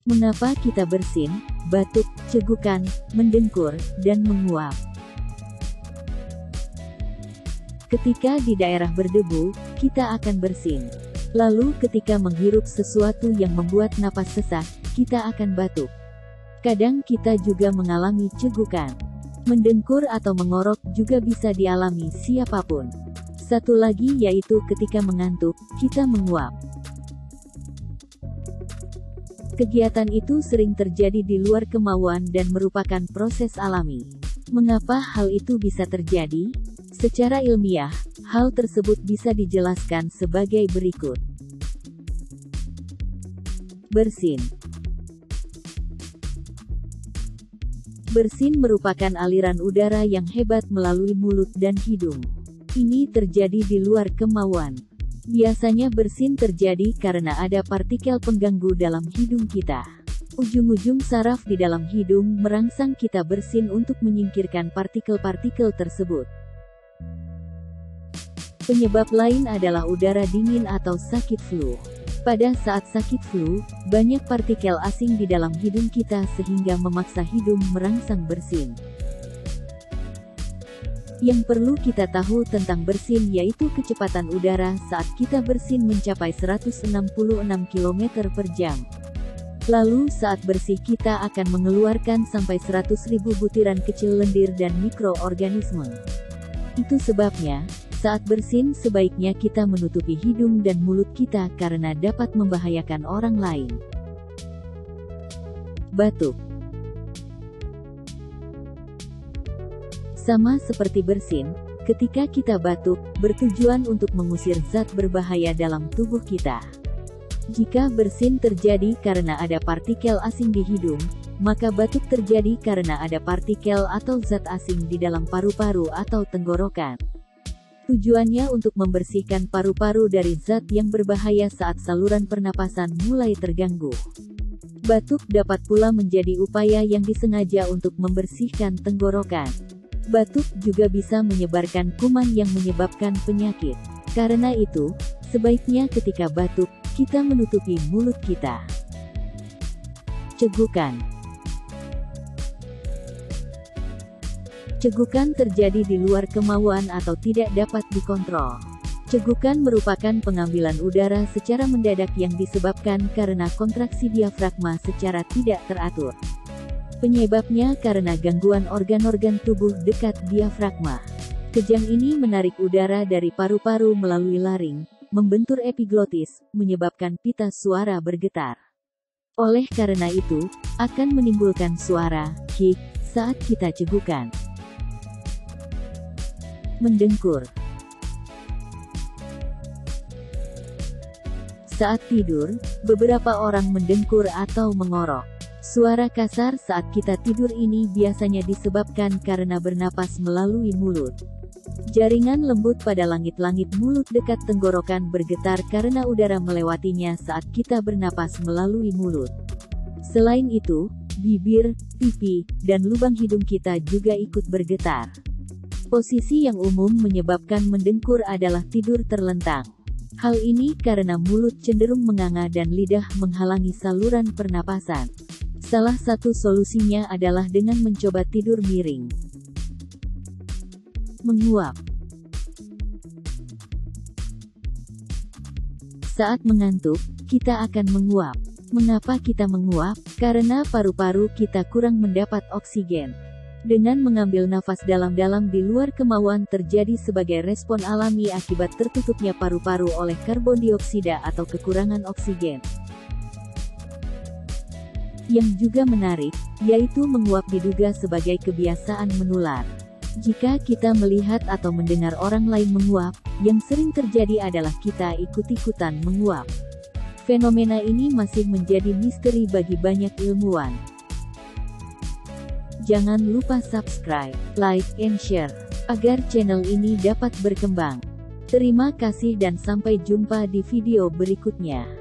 Mengapa kita bersin, batuk, cegukan, mendengkur, dan menguap? Ketika di daerah berdebu, kita akan bersin. Lalu ketika menghirup sesuatu yang membuat napas sesak, kita akan batuk. Kadang kita juga mengalami cegukan. Mendengkur atau mengorok juga bisa dialami siapapun. Satu lagi yaitu ketika mengantuk, kita menguap. Kegiatan itu sering terjadi di luar kemauan dan merupakan proses alami. Mengapa hal itu bisa terjadi? Secara ilmiah, hal tersebut bisa dijelaskan sebagai berikut. Bersin. Bersin merupakan aliran udara yang hebat melalui mulut dan hidung. Ini terjadi di luar kemauan. Biasanya bersin terjadi karena ada partikel pengganggu dalam hidung kita. Ujung-ujung saraf di dalam hidung merangsang kita bersin untuk menyingkirkan partikel-partikel tersebut. Penyebab lain adalah udara dingin atau sakit flu. Pada saat sakit flu, banyak partikel asing di dalam hidung kita sehingga memaksa hidung merangsang bersin. Yang perlu kita tahu tentang bersin yaitu kecepatan udara saat kita bersin mencapai 166 km per jam. Lalu saat bersih kita akan mengeluarkan sampai 100.000 butiran kecil lendir dan mikroorganisme. Itu sebabnya, saat bersin sebaiknya kita menutupi hidung dan mulut kita karena dapat membahayakan orang lain. Batuk. Sama seperti bersin, ketika kita batuk, bertujuan untuk mengusir zat berbahaya dalam tubuh kita. Jika bersin terjadi karena ada partikel asing di hidung, maka batuk terjadi karena ada partikel atau zat asing di dalam paru-paru atau tenggorokan. Tujuannya untuk membersihkan paru-paru dari zat yang berbahaya saat saluran pernapasan mulai terganggu. Batuk dapat pula menjadi upaya yang disengaja untuk membersihkan tenggorokan. Batuk juga bisa menyebarkan kuman yang menyebabkan penyakit. Karena itu, sebaiknya ketika batuk, kita menutupi mulut kita. Cegukan. Cegukan terjadi di luar kemauan atau tidak dapat dikontrol. Cegukan merupakan pengambilan udara secara mendadak yang disebabkan karena kontraksi diafragma secara tidak teratur. Penyebabnya karena gangguan organ-organ tubuh dekat diafragma. Kejang ini menarik udara dari paru-paru melalui laring, membentur epiglotis, menyebabkan pita suara bergetar. Oleh karena itu, akan menimbulkan suara hik saat kita cegukan. Mendengkur. Saat tidur, beberapa orang mendengkur atau mengorok. Suara kasar saat kita tidur ini biasanya disebabkan karena bernapas melalui mulut. Jaringan lembut pada langit-langit mulut dekat tenggorokan bergetar karena udara melewatinya saat kita bernapas melalui mulut. Selain itu, bibir, pipi, dan lubang hidung kita juga ikut bergetar. Posisi yang umum menyebabkan mendengkur adalah tidur terlentang. Hal ini karena mulut cenderung menganga dan lidah menghalangi saluran pernapasan. Salah satu solusinya adalah dengan mencoba tidur miring. Menguap. Saat mengantuk, kita akan menguap. Mengapa kita menguap? Karena paru-paru kita kurang mendapat oksigen. Dengan mengambil nafas dalam-dalam di luar kemauan terjadi sebagai respon alami akibat tertutupnya paru-paru oleh karbon dioksida atau kekurangan oksigen. Yang juga menarik, yaitu menguap diduga sebagai kebiasaan menular. Jika kita melihat atau mendengar orang lain menguap, yang sering terjadi adalah kita ikut-ikutan menguap. Fenomena ini masih menjadi misteri bagi banyak ilmuwan. Jangan lupa subscribe, like, and share, agar channel ini dapat berkembang. Terima kasih dan sampai jumpa di video berikutnya.